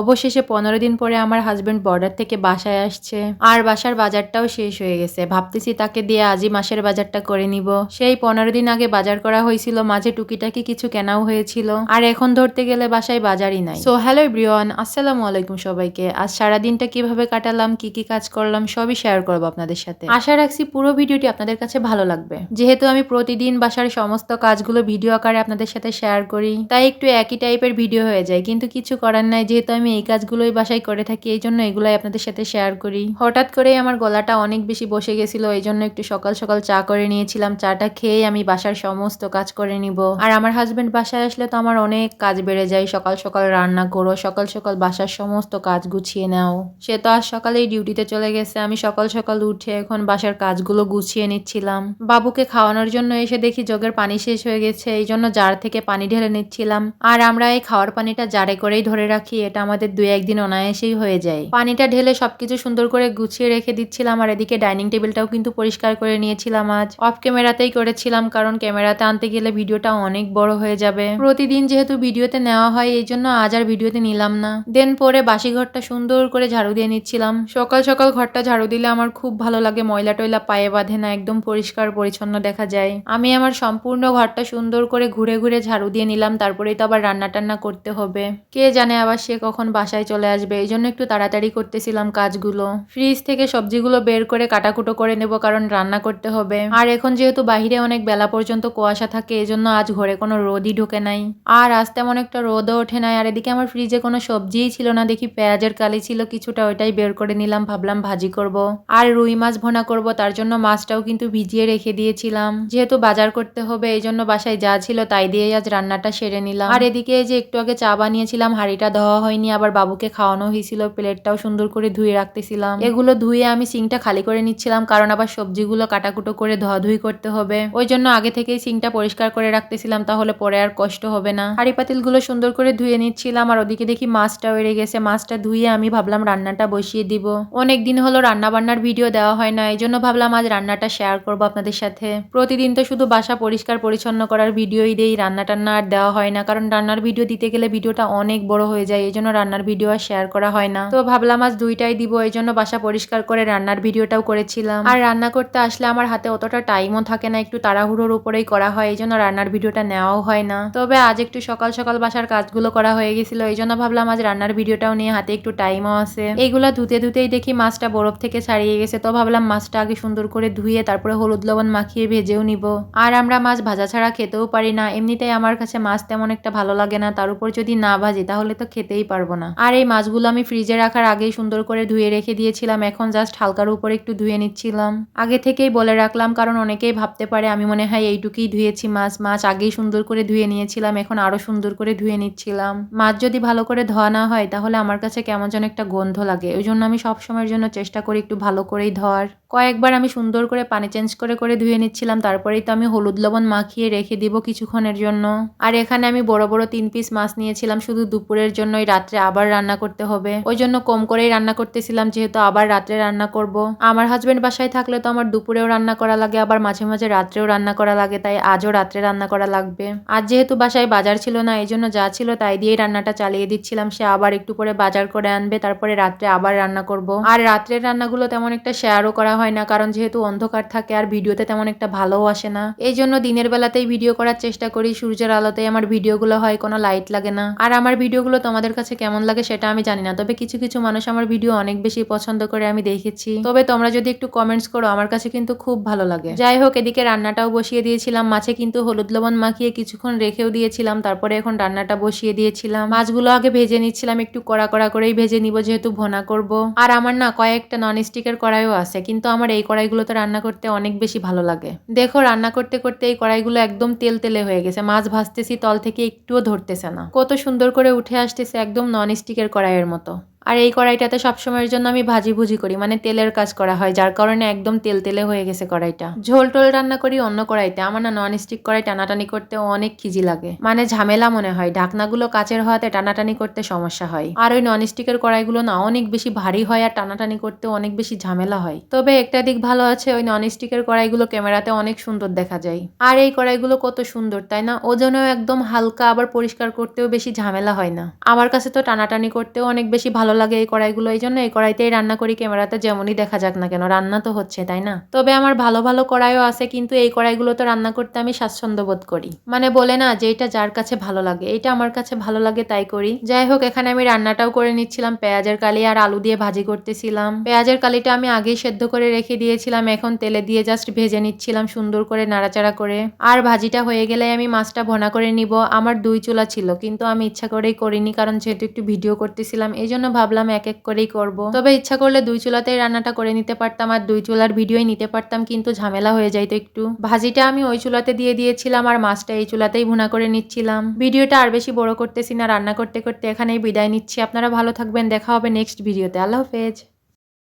অবশেষে 15 দিন পরে আমার হাজবেন্ড বর্ডার থেকে বাসায় আসছে। আর বাসার বাজারটাও শেষ হয়ে গেছে। ভাবতেছি তাকে দিয়ে আজই মাসের বাজারটা করে নিব। সেই 15 দিন আগে বাজার করা হয়েছিল, মাঝে টুকিটাকি কিছু কেনাও হয়েছিল। আর এখন ধরতে গেলে বাসায় বাজারই নাই। সো হ্যালো এভরিওয়ান, আসসালামু আলাইকুম সবাইকে। আজ সারাদিনটা কিভাবে কাটালাম, কি কি কাজ করলাম সবই শেয়ার করবো আপনাদের সাথে। আশা রাখছি পুরো ভিডিওটি আপনাদের কাছে ভালো লাগবে। যেহেতু আমি প্রতিদিন বাসার সমস্ত কাজগুলো ভিডিও আকারে আপনাদের সাথে শেয়ার করি, তাই একটু একই টাইপের ভিডিও হয়ে যায়, কিন্তু কিছু করার নাই। যেহেতু আমি এই কাজগুলোই বাসায় করে থাকি, এই জন্য এগুলাই আপনাদের সাথে শেয়ার করি। হঠাৎ করেই আমার গলাটা অনেক বেশি বসে গেছিল, এই জন্য একটু সকাল সকাল চা করে নিয়েছিলাম। চাটা খেয়ে আমি বাসার সমস্ত কাজ করে নিব। আর আমার হাজবেন্ড বাসায় আসলে তো আমার অনেক কাজ বেড়ে যায়। সকাল সকাল রান্না করো, সকাল সকাল বাসার সমস্ত কাজ গুছিয়ে নাও। সে তো আজ সকালেই ডিউটিতে চলে গেছে। আমি সকাল সকাল উঠে এখন বাসার কাজগুলো গুছিয়ে নিচ্ছিলাম। বাবুকে খাওয়ানোর জন্য এসে দেখি জগের পানি শেষ হয়ে গেছে, এই জন্য জার থেকে পানি ঢেলে নিচ্ছিলাম। আর আমরা এই খাওয়ার পানিটা জারে করেই ধরে রাখি, এটা আমাদের 2-1 দিন অনায়াসেই হয়ে যায়। পানিটা ঢেলে সবকিছু সুন্দর করে গুছিয়ে রেখে দিচ্ছিলাম। আর এদিকে ডাইনিং টেবিলটাও কিন্তু পরিষ্কার করে নিয়েছিলাম। আজ অফ ক্যামেরাতেই করেছিলাম, কারণ ক্যামেরাতে আনতে গেলে ভিডিওটা অনেক বড় হয়ে যাবে। প্রতিদিন যেহেতু ভিডিওতে নেওয়া হয়, এই জন্য আজ আর ভিডিওতে নিলাম না। দেন পরে বাসি ঘরটা সুন্দর করে ঝাড়ু দিয়ে নিচ্ছিলাম। সকাল সকাল ঘরটা ঝাড়ু দিলে আমার খুব ভালো লাগে, ময়লা টয়লা পায়ে বাঁধে না, একদম পরিষ্কার পরিচ্ছন্ন দেখা যায়। আমি আমার সম্পূর্ণ ঘরটা সুন্দর করে ঘুরে ঘুরে ঝাড়ু দিয়ে নিলাম। তারপরেই তো আবার রান্না টান্না করতে হবে। কে জানে আবার সে কখন বাসায় চলে আসবে, এই জন্য একটু তাড়াতাড়ি করতেছিলাম কাজগুলো। ফ্রিজ থেকে সবজিগুলো বের করে কাটাকুটো করে নেব, কারণ রান্না করতে হবে। আর এখন যেহেতু বাহিরে অনেক বেলা পর্যন্ত কুয়াশা থাকে, এই জন্য আজ ঘরে কোনো রোদই ঢোকে নাই। আর আজ তেমন একটা রোদও ওঠে নাই। আর এদিকে আমার ফ্রিজে কোনো সবজিই ছিল না, দেখি পেঁয়াজের কালি ছিল কিছুটা, ওইটাই বের করে নিলাম। ভাবলাম ভাজি করব আর রুই মাছ ভোনা করব, তার জন্য মাছটাও কিন্তু ভিজিয়ে রেখে দিয়েছিলাম। যেহেতু বাজার করতে হবে, এই জন্য বাসায় যা ছিল তাই দিয়ে আজ রান্নাটা সেরে নিলাম। আর এদিকে যে একটু আগে চা বানিয়েছিলাম, হাঁড়িটা ধোয়া হয়নি, আবার বাবুকে খাওয়ানো হয়েছিল, প্লেটটাও সুন্দর করে ধুয়ে রাখতেছিলাম। এগুলো ধুয়ে আমি সিংটা খালি করে নিচ্ছিলাম, কারণ আবার সবজিগুলো কাটাকুটো করে ধোয়াধুই করতে হবে। ওই জন্য আগে থেকেই সিংটা পরিষ্কার করে রাখতেছিলাম, তাহলে পরে আর কষ্ট হবে না। হাঁড়ি পাতিলগুলো সুন্দর করে ধুয়ে নিচ্ছিলাম। আর ওদিকে দেখি মাছটাও এড়ে গেছে, মাছটা ধুয়ে আমি ভাবলাম রান্নাটা বসিয়ে দিব। অনেক দিন হলো রান্না বান্নার ভিডিও দেওয়া হয় না, এই জন্য ভাবলাম আজ রান্নাটা শেয়ার করবো আপনাদের সাথে। প্রতিদিন তো শুধু বাসা পরিষ্কার পরিচ্ছন্ন করার ভিডিওই দেই, রান্না টান্না আর দেওয়া হয় না, কারণ রান্নার ভিডিও দিতে গেলে ভিডিওটা অনেক বড় হয়ে যায়, এই জন্য রান্নার ভিডিও আর শেয়ার করা হয় না। তো ভাবলাম আজ দুইটাই দিব, এই জন্য বাসা পরিষ্কার করে রান্নার ভিডিওটাও করেছিলাম। আর রান্না করতে আসলে আমার হাতে অতটা টাইমও থাকে না, একটু তাড়াহুড়োর উপরেই করা হয়, এই জন্য রান্নার ভিডিওটা নেওয়াও হয় না। তবে আজ একটু সকাল সকাল বাসার কাজগুলো করা হয়ে গেছিল, এই জন্য ভাবলাম আজ রান্নার ভিডিওটাও নিয়ে হাতে একটু টাইমও আছে। এইগুলা ধুতে ধুতেই দেখি মাছটা বরফ থেকে ছাড়িয়ে গেছে, তো ভাবলাম মাছটা আগে সুন্দর করে ধুয়ে তারপরে হলুদ লবণ মাখিয়ে ভেজেও নিব। আর আমরা মাছ ভাজা ছাড়া খেতেও পারি না, এমনিতেই আমার কাছে মাছ তেমন একটা ভালো লাগে না, তার উপর যদি না ভাজি তাহলে তো খেতেই পারবো না। আর এই মাছগুলো আমি ফ্রিজে রাখার আগেই সুন্দর করে ধুয়ে রেখে দিয়েছিলাম, এখন জাস্ট হালকার উপরে একটু ধুয়ে নিচ্ছিলাম। আগে থেকেই বলে রাখলাম, কারণ অনেকেই ভাবতে পারে আমি মনে হয় এইটুকুই ধুয়েছি মাছ। মাছ আগেই সুন্দর করে ধুয়ে নিয়েছিলাম, এখন আরো সুন্দর করে ধুয়ে নিচ্ছিলাম। মাছ যদি ভালো করে ধোয়া না হয় তাহলে আমার কাছে কেমন যেন একটা গন্ধ লাগে, ওই জন্য আমি সবসময়ের জন্য চেষ্টা করি একটু ভালো করেই ধোয়ার। কয়েকবার আমি সুন্দর করে পানি চেঞ্জ করে করে ধুয়ে নিচ্ছিলাম, তারপরেই তো আমি হলুদ লবণ মাখিয়ে রেখে দিব কিছুক্ষণের জন্য। আর এখানে আমি বড় বড় 3 পিস মাছ নিয়েছিলাম শুধু দুপুরের জন্য, রাত্রে আবার রান্না করতে হবে, ওই জন্য কম করেই রান্না করতেছিলাম, যেহেতু আবার রাত্রে রান্না করব। আমার হাজবেন্ড বাসায় থাকলে তো আমার দুপুরেও রান্না করা লাগে, আবার মাঝে মাঝে রাত্রেও রান্না করা লাগে, তাই আজও রাত্রে রান্না করা লাগবে। আজ যেহেতু বাসায় বাজার ছিল না, এই জন্য যা ছিল তাই দিয়েই রান্নাটা চালিয়ে দিচ্ছিলাম। সে আবার একটু পরে বাজার করে আনবে, তারপরে রাত্রে আবার রান্না করব। আর রাত্রের রান্নাগুলো তেমন একটা শেয়ারও করা হয় না, কারণ যেহেতু অন্ধকার থাকে আর ভিডিওতে তেমন একটা ভালোও আসে না, এই জন্য দিনের বেলাতেই ভিডিও করার চেষ্টা করি। সূর্যের আলোতেই আমার ভিডিওগুলো হয়, কোনো লাইট লাগে না। আর আমার ভিডিওগুলো তোমাদের কাছে কেমন লাগে সেটা আমি জানি না, তবে কিছু কিছু মানুষ আমার ভিডিও অনেক বেশি পছন্দ করে আমি দেখেছি। তবে তোমরা যদি একটু কমেন্টস করো আমার কাছে কিন্তু খুব ভালো লাগে। যাই হোক, এদিকে রান্নাটাও বসিয়ে দিয়েছিলাম। মাছে কিন্তু হলুদ লবণ মাখিয়ে কিছুক্ষণ রেখেও দিয়েছিলাম, তারপরে এখন রান্নাটা বসিয়ে দিয়েছিলাম। মাছগুলো আগে ভেজে নিচ্ছিলাম, একটু কড়া কড়া করেই ভেজে নিব যেহেতু ভোনা করব। আর আমার না কয়েকটা ননস্টিকের কড়াইও আছে, কিন্তু আমার এই কড়াইগুলোতে রান্না করতে অনেক বেশি ভালো লাগে। দেখো রান্না করতে করতে এই কড়াইগুলো একদম তেল তেলে হয়ে গেছে, মাছ ভাজতেছি তল থেকে একটুও ধরতেছে না, কত সুন্দর করে উঠে আসতেছে, একদম ননস্টিকের কড়াইয়ের মতো। আর এই কড়াইটাতে সবসময়ের জন্য আমি ভাজি ভুজি করি, মানে তেলের কাজ করা হয়, যার কারণে একদম তেল তেলে হয়ে গেছে কড়াইটা। ঝোল টোল রান্না করি অন্য কড়াইতে, আমার না নন স্টিক কড়াই টানাটানি করতে অনেক খিজি লাগে, মানে ঝামেলা মনে হয়। ঢাকনাগুলো কাচের হওয়াতে টানাটানি করতে সমস্যা হয়। আর ওই নন স্টিকের কড়াইগুলো না অনেক বেশি ভারী হয় আর টানাটানি করতে অনেক বেশি ঝামেলা হয়। তবে একটা দিক ভালো আছে, ওই নন স্টিকের কড়াইগুলো ক্যামেরাতে অনেক সুন্দর দেখা যায়। আর এই কড়াইগুলো কত সুন্দর তাই না, ওজনেও একদম হালকা, আবার পরিষ্কার করতেও বেশি ঝামেলা হয় না। আমার কাছে তো টানাটানি করতেও অনেক বেশি ভালো লাগে এই কড়াইগুলো, এই জন্য এই কড়াইতেই রান্না করি। ক্যামেরাতে যেমনই দেখা যাক না কেন, রান্না তো হচ্ছে তাই না। তবে আমার ভালো ভালো কড়াইও আছে, কিন্তু এই কড়াইগুলো তো রান্না করতে আমি স্বাচ্ছন্দ্য বোধ করি। মানে বলে না যে এটা যার কাছে ভালো লাগে, এটা আমার কাছে ভালো লাগে তাই করি। যাই হোক, এখানে আমি রান্নাটাও করে নিচ্ছিলাম, পেঁয়াজের কালি আর আলু দিয়ে ভাজি করতেছিলাম। পেঁয়াজের কালিটা আমি আগেই সেদ্ধ করে রেখে দিয়েছিলাম, এখন তেলে দিয়ে জাস্ট ভেজে নিচ্ছিলাম সুন্দর করে নাড়াচাড়া করে। আর ভাজিটা হয়ে গেলে আমি মাছটা ভোনা করে নিব। আমার 2 চুলা ছিল, কিন্তু আমি ইচ্ছা করেই করিনি, কারণ যেহেতু একটু ভিডিও করতেছিলাম এই জন্য ভাবলাম এক এক করেই করব। তবে ইচ্ছা করলে 2 চুলাতেই রান্নাটা করে নিতে পারতাম আর 2 চুলার ভিডিওই নিতে পারতাম, কিন্তু ঝামেলা হয়ে যাইতো একটু। ভাজিটা আমি ওই চুলাতে দিয়ে দিয়েছিলাম আর মাছটা এই চুলাতেই ভুনা করে নিচ্ছিলাম। ভিডিওটা আর বেশি বড় করতেছি না, রান্না করতে করতে এখানেই বিদায় নিচ্ছি। আপনারা ভালো থাকবেন, দেখা হবে নেক্সট ভিডিওতে। আল্লাহ হাফেজ।